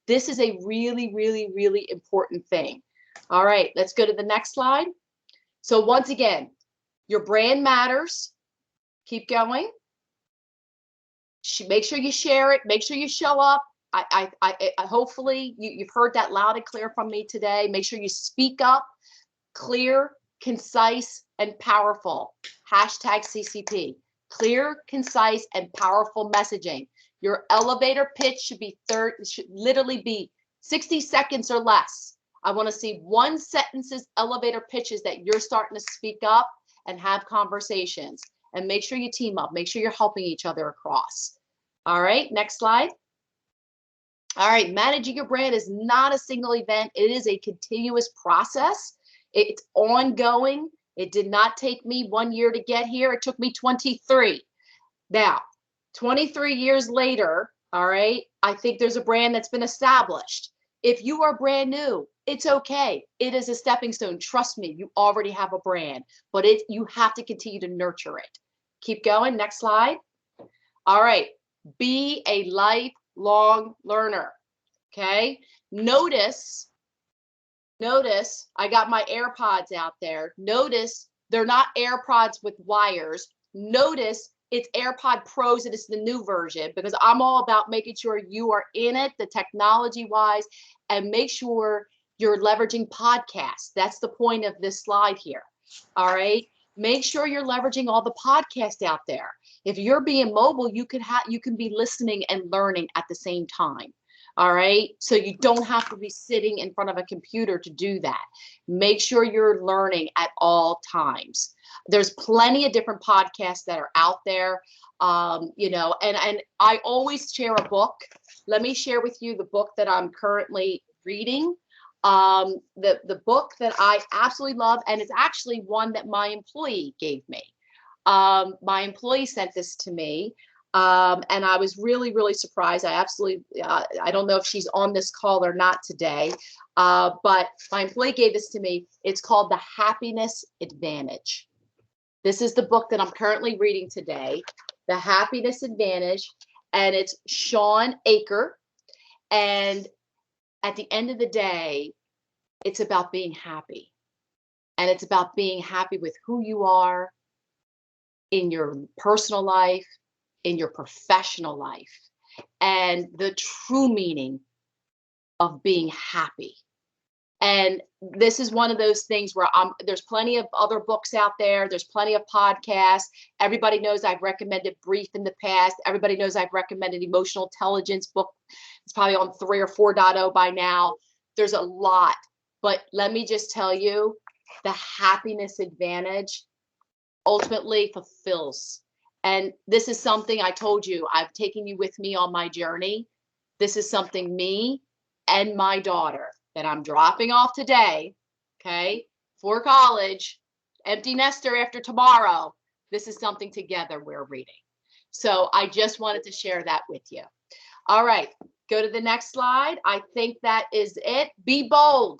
This is a really, really, really important thing. All right, let's go to the next slide. So once again, your brand matters. Keep going. Make sure you share it. Make sure you show up. Hopefully you've heard that loud and clear from me today. Make sure you speak up, clear, concise, and powerful. Hashtag CCP. Clear, concise, and powerful messaging. Your elevator pitch should literally be 60 seconds or less. I want to see one sentences, elevator pitches that you're starting to speak up and have conversations. And make sure you team up. Make sure you're helping each other across. All right, next slide. All right, managing your brand is not a single event. It is a continuous process. It's ongoing. It did not take me 1 year to get here. It took me 23. Now, 23 years later, all right, I think there's a brand that's been established. If you are brand new, it's okay. It is a stepping stone. Trust me, you already have a brand, but you have to continue to nurture it. Keep going. Next slide. All right, be a lifelong learner. Okay. Notice, I got my AirPods out there. Notice they're not AirPods with wires. Notice it's AirPod Pros and it's the new version, because I'm all about making sure you are in it, the technology wise, and make sure you're leveraging podcasts. That's the point of this slide here. All right. Make sure you're leveraging all the podcasts out there. If you're being mobile, you can be listening and learning at the same time. All right. So you don't have to be sitting in front of a computer to do that. Make sure you're learning at all times. There's plenty of different podcasts that are out there. And I always share a book. Let me share with you the book that I'm currently reading. The book that I absolutely love, and it's actually one that my employee gave me. My employee sent this to me. And I was really, really surprised. I don't know if she's on this call or not today, but my employee gave this to me. It's called The Happiness Advantage. This is the book that I'm currently reading today, The Happiness Advantage, and it's Sean Aker. And at the end of the day, it's about being happy. And it's about being happy with who you are in your personal life, in your professional life, and the true meaning of being happy. And this is one of those things where there's plenty of other books out there. There's plenty of podcasts. Everybody knows I've recommended Brief in the past. Everybody knows I've recommended Emotional Intelligence book. It's probably on 3 or 4.0 by now. There's a lot. But let me just tell you, the Happiness Advantage ultimately fulfills. And this is something I told you, I've taken you with me on my journey. This is something me and my daughter that I'm dropping off today, okay, for college, empty nester after tomorrow. This is something together we're reading. So I just wanted to share that with you. All right, go to the next slide. I think that is it. Be bold,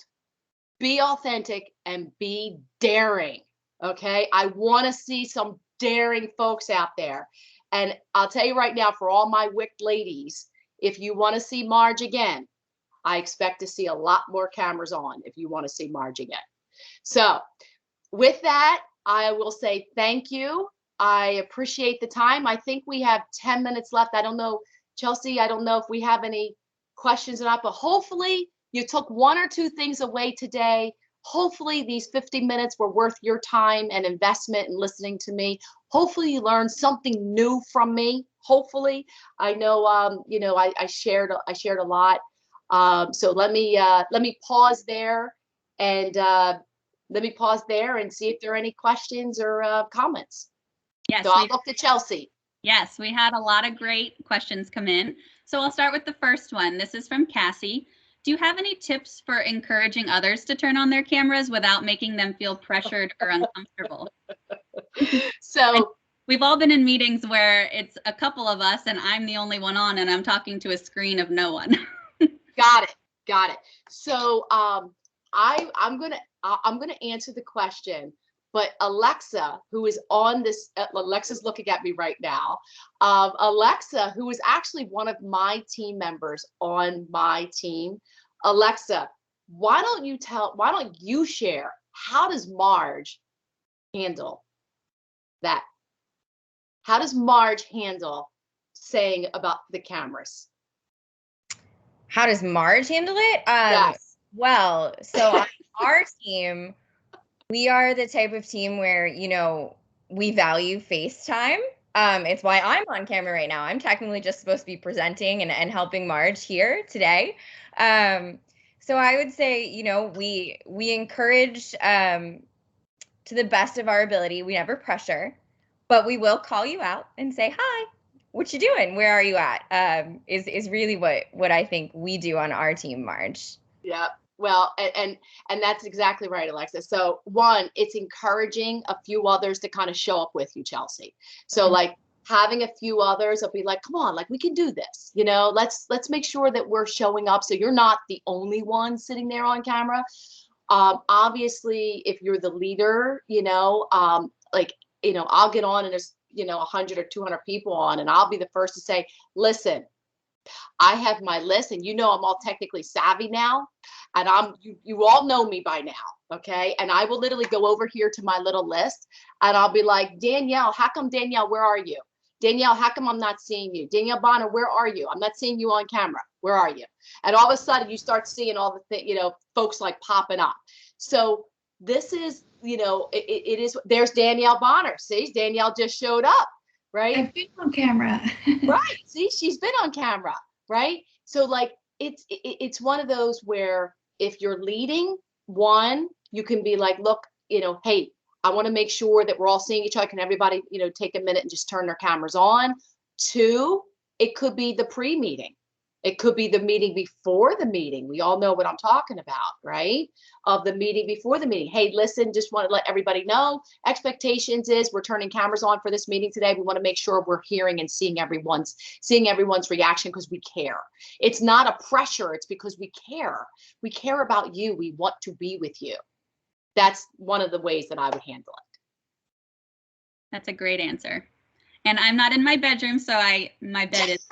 be authentic, and be daring. Okay, I want to see some daring folks out there. And I'll tell you right now, for all my wicked ladies, if you want to see Marge again, I expect to see a lot more cameras on if you want to see Marge again. So with that, I will say thank you. I appreciate the time. I think we have 10 minutes left. I don't know, Chelsea, I don't know if we have any questions or not, but hopefully you took 1 or 2 things away today. Hopefully these 50 minutes were worth your time and investment in listening to me. Hopefully you learned something new from me. Hopefully, I know, I shared a lot. So let me pause there and see if there are any questions or comments. Yes, so I'll look to Chelsea. Yes, we had a lot of great questions come in. So I'll start with the first one. This is from Cassie. Do you have any tips for encouraging others to turn on their cameras without making them feel pressured or uncomfortable? So we've all been in meetings where it's a couple of us and I'm the only one on and I'm talking to a screen of no one. Got it. So I'm gonna answer the question, but Alexa, who is on this, Alexa's looking at me right now. Alexa, who is actually one of my team members on my team. Alexa, why don't you share, how does Marge handle that? How does Marge handle saying about the cameras? How does Marge handle it? Yes. Well, so on our team, we are the type of team where, we value FaceTime. It's why I'm on camera right now. I'm technically just supposed to be presenting and helping Marge here today. So I would say, we encourage to the best of our ability. We never pressure, but we will call you out and say, "Hi, what you doing? Where are you at?" Is really what I think we do on our team, Marge. Yeah. Well, and that's exactly right, Alexa. So one, it's encouraging a few others to kind of show up with you, Chelsea. So like having a few others will be like, come on, like we can do this. Let's make sure that we're showing up. So you're not the only one sitting there on camera. Obviously, if you're the leader, I'll get on and there's 100 or 200 people on, and I'll be the first to say, listen, I have my list, and I'm all technically savvy now, and you all know me by now, okay? And I will literally go over here to my little list, and I'll be like, Danielle, how come Danielle, where are you? Danielle, how come I'm not seeing you? Danielle Bonner, where are you? I'm not seeing you on camera. Where are you? And all of a sudden, you start seeing all the folks like popping up. So this is, it is. There's Danielle Bonner. See, Danielle just showed up, right? I've been on camera. Right. See, she's been on camera. Right. So like it's one of those where if you're leading, one, you can be like, look, hey, I want to make sure that we're all seeing each other. Can everybody, take a minute and just turn their cameras on? Two, it could be the pre-meeting. It could be the meeting before the meeting. We all know what I'm talking about, right? Of the meeting before the meeting. Hey, listen, just want to let everybody know, expectations is we're turning cameras on for this meeting today. We want to make sure we're hearing and seeing everyone's reaction because we care. It's not a pressure. It's because we care. We care about you. We want to be with you. That's one of the ways that I would handle it. That's a great answer. And I'm not in my bedroom, so my bed is.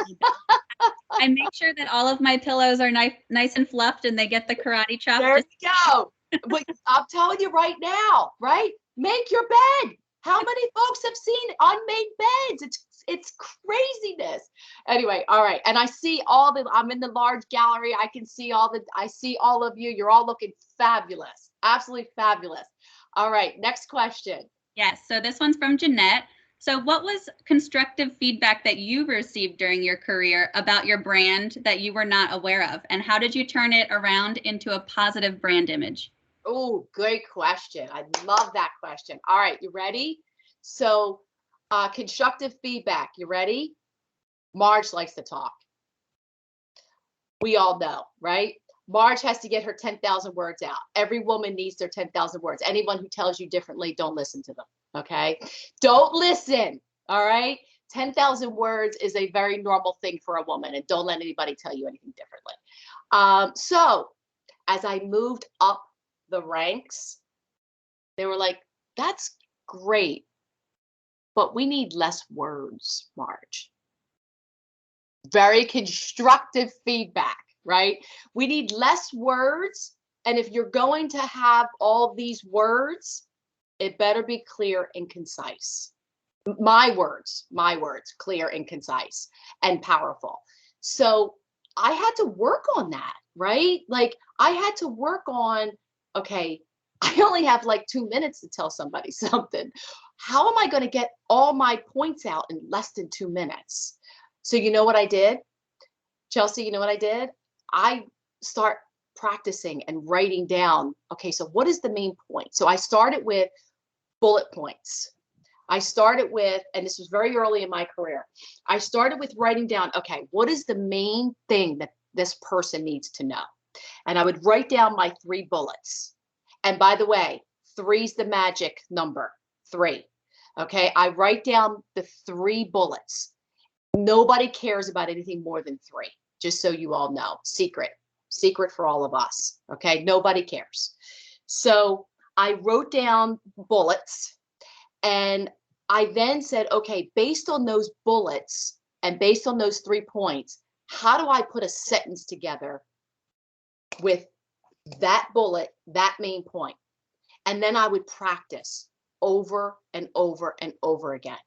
I make sure that all of my pillows are nice and fluffed, and they get the karate chop. There you go. But I'm telling you right now, right? Make your bed. How many folks have seen unmade beds? It's craziness. Anyway, all right. And I see I'm in the large gallery. I see all of you. You're all looking fabulous. Absolutely fabulous. All right. Next question. Yes. So this one's from Jeanette. So what was constructive feedback that you received during your career about your brand that you were not aware of? And how did you turn it around into a positive brand image? Oh, great question. I love that question. All right, you ready? So constructive feedback, you ready? Marge likes to talk. We all know, right? Marge has to get her 10,000 words out. Every woman needs their 10,000 words. Anyone who tells you differently, don't listen to them. Okay. Don't listen. All right. 10,000 words is a very normal thing for a woman, and don't let anybody tell you anything differently. So as I moved up the ranks, they were like, that's great, but we need less words, Marge. Very constructive feedback, right? We need less words. And if you're going to have all these words, it better be clear and concise. My words, clear and concise and powerful. So I had to work on that, right? Like I had to work on, okay, I only have like 2 minutes to tell somebody something. How am I going to get all my points out in less than 2 minutes? So you know what I did? Chelsea, you know what I did? I start practicing and writing down, okay, so what is the main point? So I started with bullet points. I started with, and this was very early in my career, I started with writing down, okay, what is the main thing that this person needs to know? And I would write down my 3 bullets. And by the way, 3's the magic number, 3. Okay, I write down the 3 bullets. Nobody cares about anything more than 3, just so you all know. Secret for all of us. Okay, nobody cares. So I wrote down bullets, and I then said, okay, based on those bullets and based on those 3 points, how do I put a sentence together with that bullet, that main point? And then I would practice over and over and over again.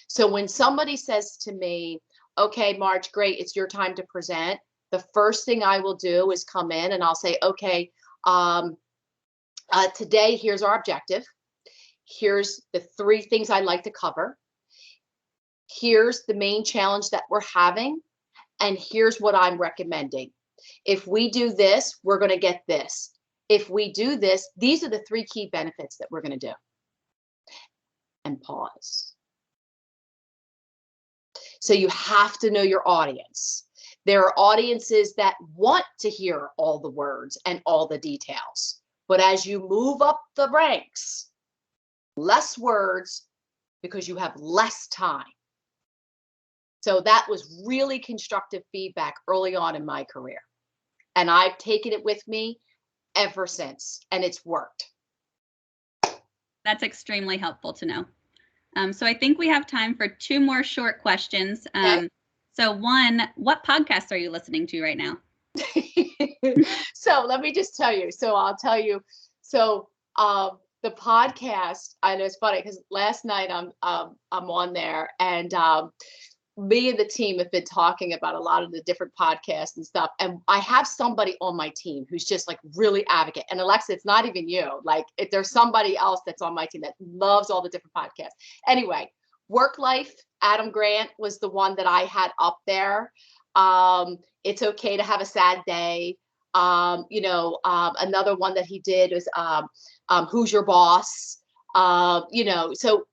So when somebody says to me, okay, Marge, great, it's your time to present, the first thing I will do is come in and I'll say, okay, today, here's our objective. Here's the 3 things I'd like to cover. Here's the main challenge that we're having. And here's what I'm recommending. If we do this, we're going to get this. If we do this, these are the 3 key benefits that we're going to do. And pause. So you have to know your audience. There are audiences that want to hear all the words and all the details. But as you move up the ranks, less words because you have less time. So that was really constructive feedback early on in my career. And I've taken it with me ever since, and it's worked. That's extremely helpful to know. So I think we have time for 2 more short questions. Okay. So one, what podcast are you listening to right now? So let me just tell you. So I'll tell you. So the podcast, I know it's funny because last night I'm on there, and me and the team have been talking about a lot of the different podcasts and stuff. And I have somebody on my team who's just like really advocate. And Alexa, it's not even you. Like if there's somebody else that's on my team that loves all the different podcasts. Anyway, Work Life, Adam Grant was the one that I had up there. It's Okay to Have a Sad Day. Another one that he did was Who's Your Boss? So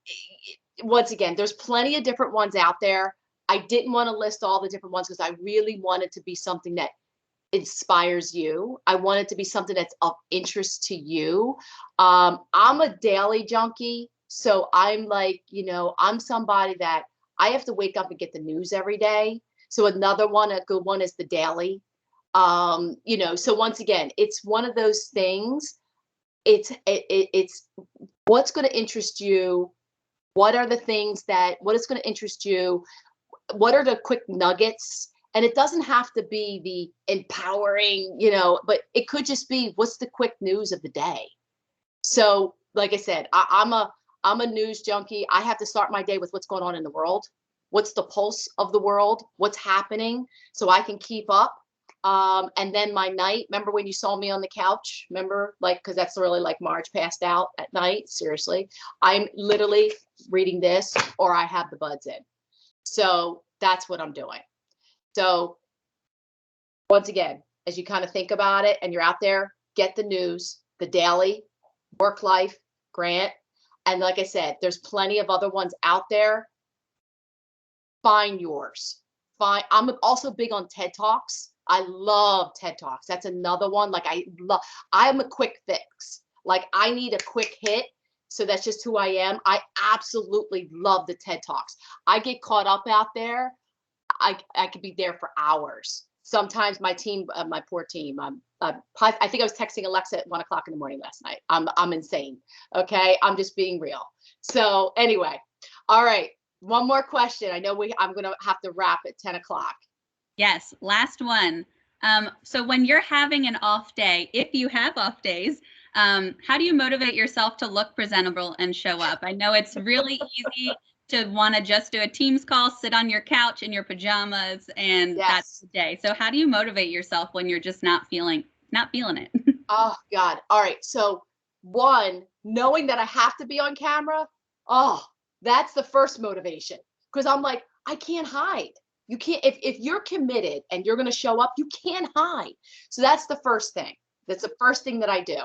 once again, there's plenty of different ones out there. I didn't want to list all the different ones because I really wanted to be something that inspires you. I want it to be something that's of interest to you. I'm a daily junkie. So I'm like, I'm somebody that I have to wake up and get the news every day. So another one, a good one is The Daily. So once again, it's one of those things. It's what's going to interest you. What are the things what is going to interest you? What are the quick nuggets? And it doesn't have to be the empowering, but it could just be what's the quick news of the day. So like I said, I'm a news junkie. I have to start my day with what's going on in the world. What's the pulse of the world? What's happening so I can keep up. And then my night, remember when you saw me on the couch? Remember, because that's really like Marge passed out at night. Seriously, I'm literally reading this or I have the buds in. So that's what I'm doing. So once again, as you kind of think about it and you're out there, get the news, The Daily, Work Life, Grant. And like I said, there's plenty of other ones out there. Find yours. I'm also big on TED Talks. I love TED Talks. That's another one. I'm a quick fix. Like I need a quick hit. So that's just who I am. I absolutely love the TED Talks. I get caught up out there. I could be there for hours. Sometimes my team, my poor team, I think I was texting Alexa at 1:00 in the morning last night. I'm insane. Okay. I'm just being real. So anyway, all right. One more question. I know I'm going to have to wrap at 10 o'clock. Yes. Last one. So when you're having an off day, if you have off days, how do you motivate yourself to look presentable and show up? I know it's really easy to want to just do a Teams call, sit on your couch in your pajamas, and that's the day. So how do you motivate yourself when you're just not feeling it? Oh God. All right. So one, knowing that I have to be on camera. Oh, that's the first motivation. Because I'm like, I can't hide. You can't, if you're committed and you're going to show up, you can't hide. So that's the first thing. That's the first thing that I do.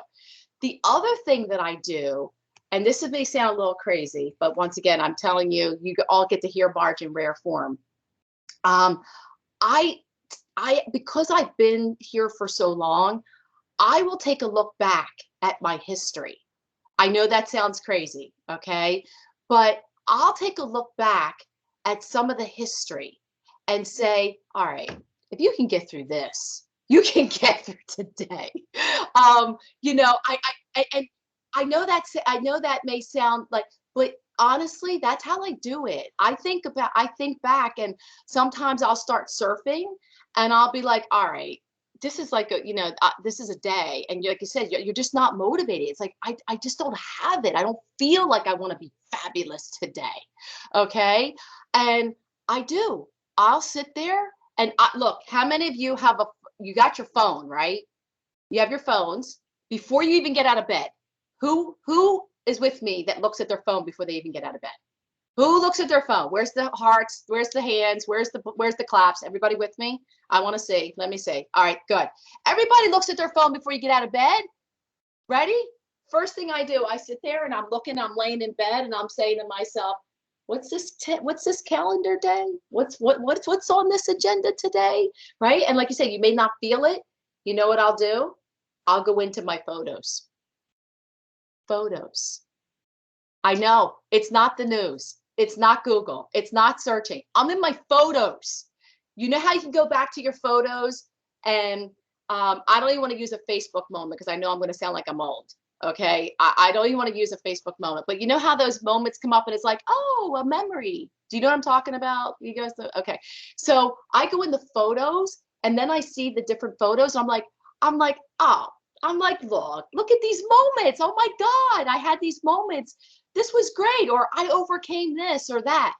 The other thing that I do, and this may sound a little crazy, but once again, I'm telling you, you all get to hear Marge in rare form. Because I've been here for so long, I will take a look back at my history. I know that sounds crazy, okay? But I'll take a look back at some of the history and say, all right, if you can get through this, you can get through today. I know that may sound like, but honestly, that's how I do it. I think back, and sometimes I'll start surfing and I'll be like, all right, this is like this is a day. And like you said, you're just not motivated. It's like, I just don't have it. I don't feel like I want to be fabulous today. Okay. And I'll sit there and look, how many of you you got your phone, right? You have your phones before you even get out of bed. Who is with me that looks at their phone before they even get out of bed? Who looks at their phone? Where's the hearts? Where's the hands? Where's the claps? Everybody with me? I want to see. Let me see. All right, good. Everybody looks at their phone before you get out of bed. Ready? First thing I do, I sit there and I'm laying in bed and I'm saying to myself, what's this calendar day? What's on this agenda today? Right? And like you say, you may not feel it. You know what I'll do? I'll go into my photos. Photos. I know it's not the news. It's not Google. It's not searching. I'm in my photos. You know how you can go back to your photos and I don't even want to use a Facebook moment because I know I'm going to sound like I'm old. Okay. I don't even want to use a Facebook moment, but you know how those moments come up and it's like, oh, a memory. Do you know what I'm talking about? You guys know? Okay. So I go in the photos and then I see the different photos. I'm like, look at these moments. Oh my God, I had these moments. This was great. Or I overcame this or that.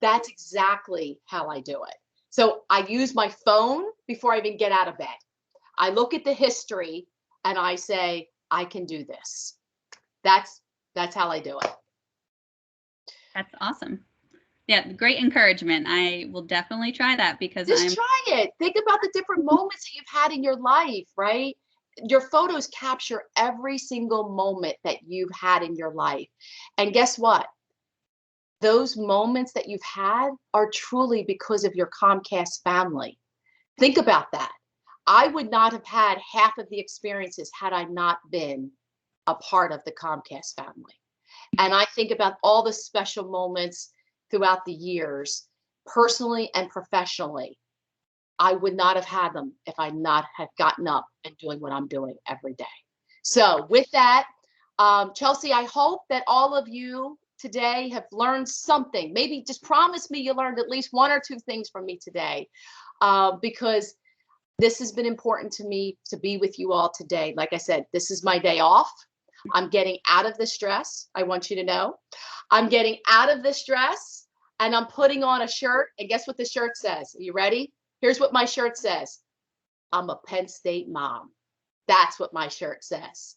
That's exactly how I do it. So I use my phone before I even get out of bed. I look at the history and I say, I can do this. That's how I do it. That's awesome. Yeah, great encouragement. I will definitely try that because try it. Think about the different moments that you've had in your life, right? Your photos capture every single moment that you've had in your life. And guess what? Those moments that you've had are truly because of your Comcast family. Think about that. I would not have had half of the experiences had I not been a part of the Comcast family. And I think about all the special moments throughout the years, personally and professionally. I would not have had them if I not have gotten up and doing what I'm doing every day. So with that, Chelsea, I hope that all of you today have learned something. Maybe just promise me you learned at least one or two things from me today, because this has been important to me to be with you all today. Like I said, this is my day off. I'm getting out of the stress. I want you to know. I'm getting out of the stress and I'm putting on a shirt. And guess what the shirt says? Are you ready? Here's what my shirt says. I'm a Penn State mom. That's what my shirt says.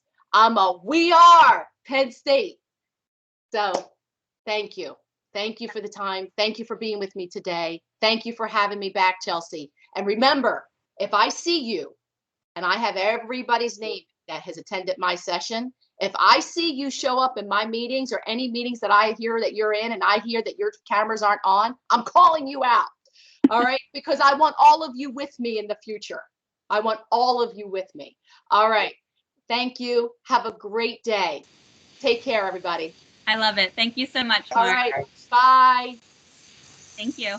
We are Penn State. So thank you. Thank you for the time. Thank you for being with me today. Thank you for having me back, Chelsea. And remember, if I see you, and I have everybody's name that has attended my session, if I see you show up in my meetings or any meetings that I hear that you're in and I hear that your cameras aren't on, I'm calling you out. All right, because I want all of you with me in the future. I want all of you with me. All right. Thank you. Have a great day. Take care, everybody. I love it. Thank you so much, All Marge. right. Bye. Thank you.